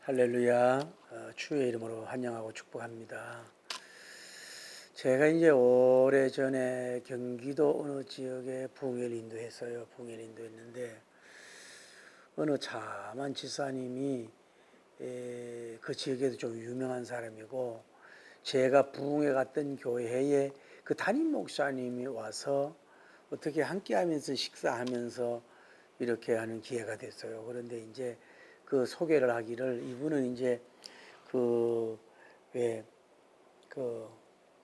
할렐루야. 주의 이름으로 환영하고 축복합니다. 제가 이제 오래전에 경기도 어느 지역에 부흥회를 인도했어요. 부흥회를 인도했는데 어느 참한 지사님이 그 지역에도 좀 유명한 사람이고, 제가 부흥회 갔던 교회에 그 담임 목사님이 와서 어떻게 함께 하면서 식사하면서 이렇게 하는 기회가 됐어요. 그런데 이제 그 소개를 하기를, 이분은 이제 그 왜 그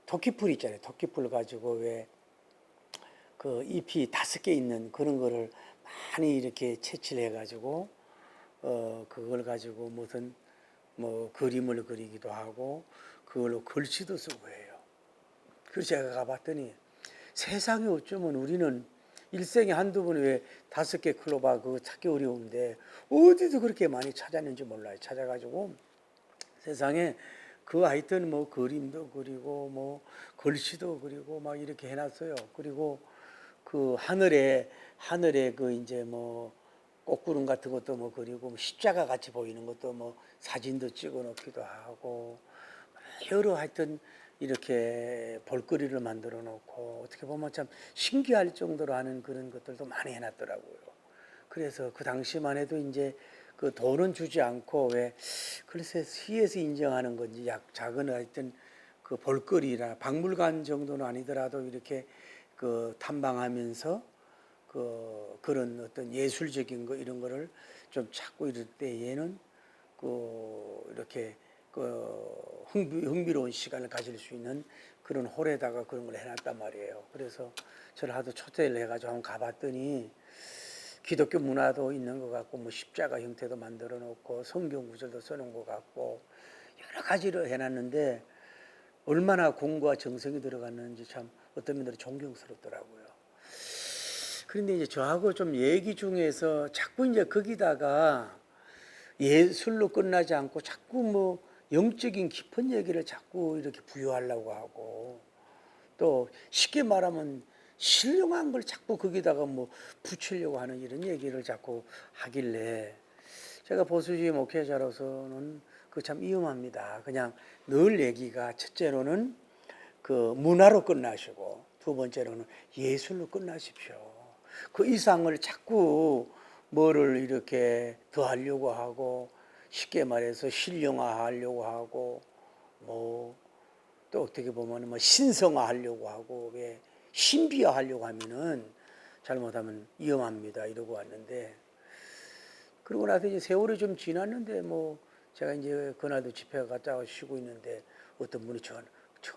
토끼풀 있잖아요. 토끼풀 가지고 왜 그 잎이 5개 있는 그런 거를 많이 이렇게 채취를 해가지고 그걸 가지고 무슨 뭐 그림을 그리기도 하고 그걸로 글씨도 쓰고 해요. 그래서 제가 가봤더니 세상에 어쩌면 우리는 일생에 한두 번 왜 5개 클로바 그거 찾기 어려운데 어디서 그렇게 많이 찾았는지 몰라요. 찾아가지고 세상에 그 하여튼 뭐 그림도 그리고 뭐 글씨도 그리고 막 이렇게 해놨어요. 그리고 그 하늘에 그 이제 뭐 꽃구름 같은 것도 뭐 그리고 뭐 십자가 같이 보이는 것도 뭐 사진도 찍어 놓기도 하고 여러 하여튼 이렇게 볼거리를 만들어 놓고 어떻게 보면 참 신기할 정도로 하는 그런 것들도 많이 해놨더라고요. 그래서 그 당시만 해도 이제 그 돈은 주지 않고 왜 글쎄 시에서 인정하는 건지 작은 하여튼 그 볼거리나 박물관 정도는 아니더라도 이렇게 그 탐방하면서 그런 어떤 예술적인 거 이런 거를 좀 찾고 이럴 때에는 그 이렇게 그 흥미로운 시간을 가질 수 있는 그런 홀에다가 그런 걸 해놨단 말이에요. 그래서 저를 하도 초대를 해가지고 한번 가봤더니 기독교 문화도 있는 것 같고 뭐 십자가 형태도 만들어 놓고 성경 구절도 써놓은 것 같고 여러 가지를 해놨는데 얼마나 공과 정성이 들어갔는지 참 어떤 면으로 존경스럽더라고요. 그런데 이제 저하고 좀 얘기 중에서 자꾸 이제 거기다가 예술로 끝나지 않고 자꾸 뭐 영적인 깊은 얘기를 자꾸 이렇게 부여하려고 하고, 또 쉽게 말하면 신령한 걸 자꾸 거기다가 뭐 붙이려고 하는 이런 얘기를 자꾸 하길래 제가 보수주의 목회자로서는 그 참 위험합니다. 그냥 늘 얘기가 첫째로는 그 문화로 끝나시고 두 번째로는 예술로 끝나십시오. 그 이상을 자꾸 뭐를 이렇게 더 하려고 하고 쉽게 말해서 신령화하려고 하고 뭐 또 어떻게 보면 뭐 신성화하려고 하고 왜 신비화하려고 하면은 잘못하면 위험합니다. 이러고 왔는데, 그러고 나서 이제 세월이 좀 지났는데 뭐 제가 이제 그날도 집회 갔다 쉬고 있는데 어떤 분이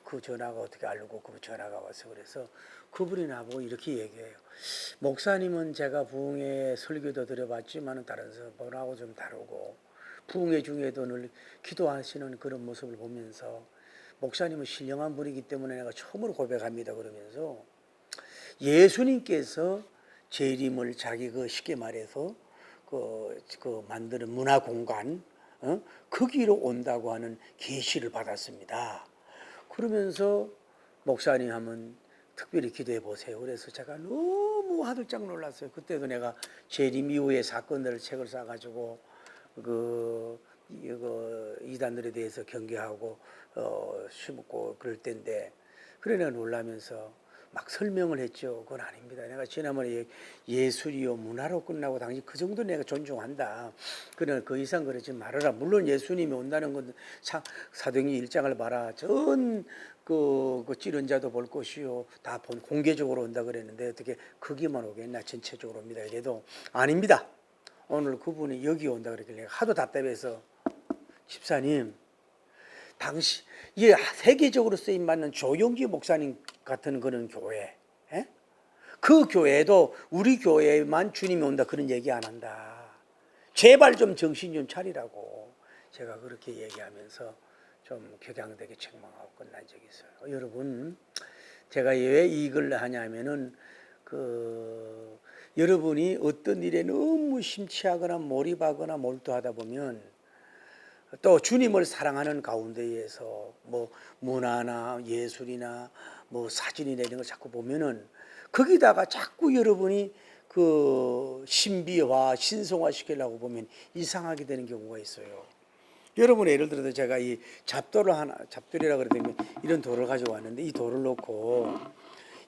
그 전화가 어떻게 알고 그 전화가 와서 그래서 그분이 나보고 이렇게 얘기해요. 목사님은 제가 부흥회 설교도 들어봤지만 다른 분하고 좀 다르고 부흥회 중에도 늘 기도하시는 그런 모습을 보면서 목사님은 신령한 분이기 때문에 내가 처음으로 고백합니다. 그러면서 예수님께서 재림을 자기 그 쉽게 말해서 그 만드는 문화 공간 거기로 온다고 하는 계시를 받았습니다. 그러면서 목사님 하면 특별히 기도해 보세요. 그래서 제가 너무 화들짝 놀랐어요. 그때도 내가 재림 이후의 사건들을 책을 사가지고 이단들에 대해서 경계하고 심고 그럴 때인데, 그래 내가 놀라면서 막 설명을 했죠. 그건 아닙니다. 내가 지난번에 예술이요 문화로 끝나고 당신 그 정도 내가 존중한다. 그러나 그 이상 그러지 말아라. 물론 예수님이 온다는 건 사도행전 1장을 봐라. 그 찌른 자도 볼 것이요 다 공개적으로 온다 그랬는데 어떻게 거기만 오겠나 전체적으로 옵니다. 이래도 아닙니다. 오늘 그분이 여기 온다 그랬길래 하도 답답해서 집사님 당시 이게 세계적으로 쓰임 받는 조용기 목사님 같은 그런 교회, 에? 그 교회도 우리 교회만 주님이 온다 그런 얘기 안 한다. 제발 좀 정신 좀 차리라고 제가 그렇게 얘기하면서 좀 격양되게 책망하고 끝난 적이 있어요. 여러분, 제가 왜 이걸 하냐면은 여러분이 어떤 일에 너무 심취하거나 몰입하거나 몰두하다 보면 또 주님을 사랑하는 가운데에서 뭐 문화나 예술이나 뭐 사진이나 이런 걸 자꾸 보면은 거기다가 자꾸 여러분이 그 신비화, 신성화 시키려고 보면 이상하게 되는 경우가 있어요. 여러분 예를 들어서 제가 이 잡돌을 하나, 잡돌이라 그러더니 이런 돌을 가지고 왔는데 이 돌을 놓고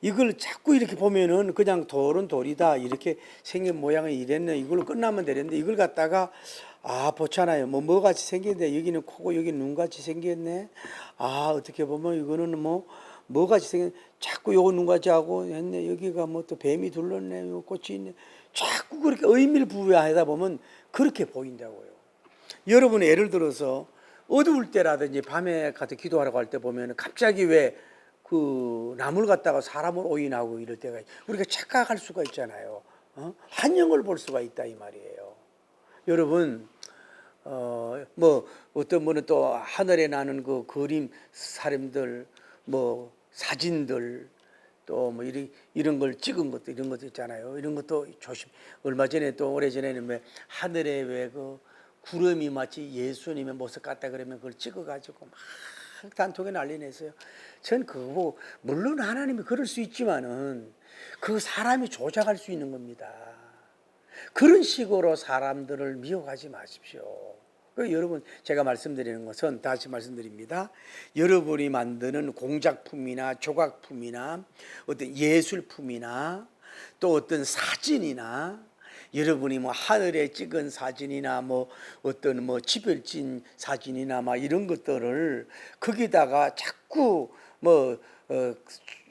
이걸 자꾸 이렇게 보면은 그냥 돌은 돌이다 이렇게 생긴 모양이 이랬네 이걸로 끝나면 되는데 이걸 갖다가 보잖아요 뭐 같이 생겼네 여기는 코고 여기는 눈 같이 생겼네 어떻게 보면 이거는 뭐 같이 생겼 자꾸 요거 눈 같이 하고 했네 여기가 뭐 또 뱀이 둘렀네 요 꽃이 있네 자꾸 그렇게 의미를 부여하다 보면 그렇게 보인다고요. 여러분 예를 들어서 어두울 때라든지 밤에 가서 기도하러 갈 때 보면 갑자기 왜 그 나무를 갖다가 사람을 오인하고 이럴 때가 우리가 착각할 수가 있잖아요. 한영을 볼 수가 있다 이 말이에요. 여러분 뭐 어떤 분은 또 하늘에 나는 그 그림 사람들 뭐 사진들 또 뭐 이런 걸 찍은 것도 이런 것도 있잖아요. 이런 것도 조심. 얼마 전에 또 오래전에는 왜 하늘에 왜 그 구름이 마치 예수님의 모습 같다 그러면 그걸 찍어가지고 막 단톡에 난리 냈어요. 전 그거 보고 물론 하나님이 그럴 수 있지만은 그 사람이 조작할 수 있는 겁니다. 그런 식으로 사람들을 미워하지 마십시오. 여러분 제가 말씀드리는 것은 다시 말씀드립니다. 여러분이 만드는 공작품이나 조각품이나 어떤 예술품이나 또 어떤 사진이나 여러분이 뭐 하늘에 찍은 사진이나 뭐 어떤 뭐 지별진 사진이나 막 이런 것들을 거기다가 자꾸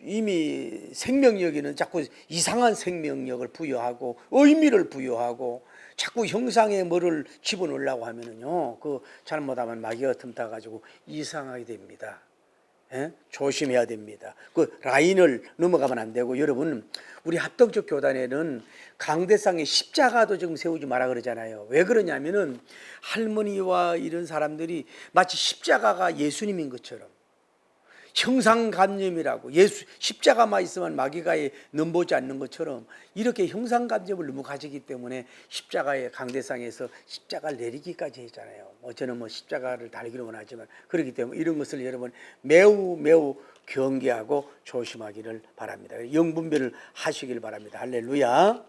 이미 생명력에는 자꾸 이상한 생명력을 부여하고 의미를 부여하고 자꾸 형상에 뭐를 집어넣으려고 하면은요 그 잘못하면 마귀가 틈타 가지고 이상하게 됩니다. 조심해야 됩니다. 그 라인을 넘어가면 안 되고 여러분 우리 합동적 교단에는 강대상에 십자가도 지금 세우지 마라 그러잖아요. 왜 그러냐면은 할머니와 이런 사람들이 마치 십자가가 예수님인 것처럼 형상감념이라고 십자가만 있으면 마귀가에 넘보지 않는 것처럼 이렇게 형상감념을 너무 가지기 때문에 십자가의 강대상에서 십자가를 내리기까지 했잖아요. 저는 십자가를 달기로 원하지만 그렇기 때문에 이런 것을 여러분 매우 경계하고 조심하기를 바랍니다. 영분별을 하시길 바랍니다. 할렐루야.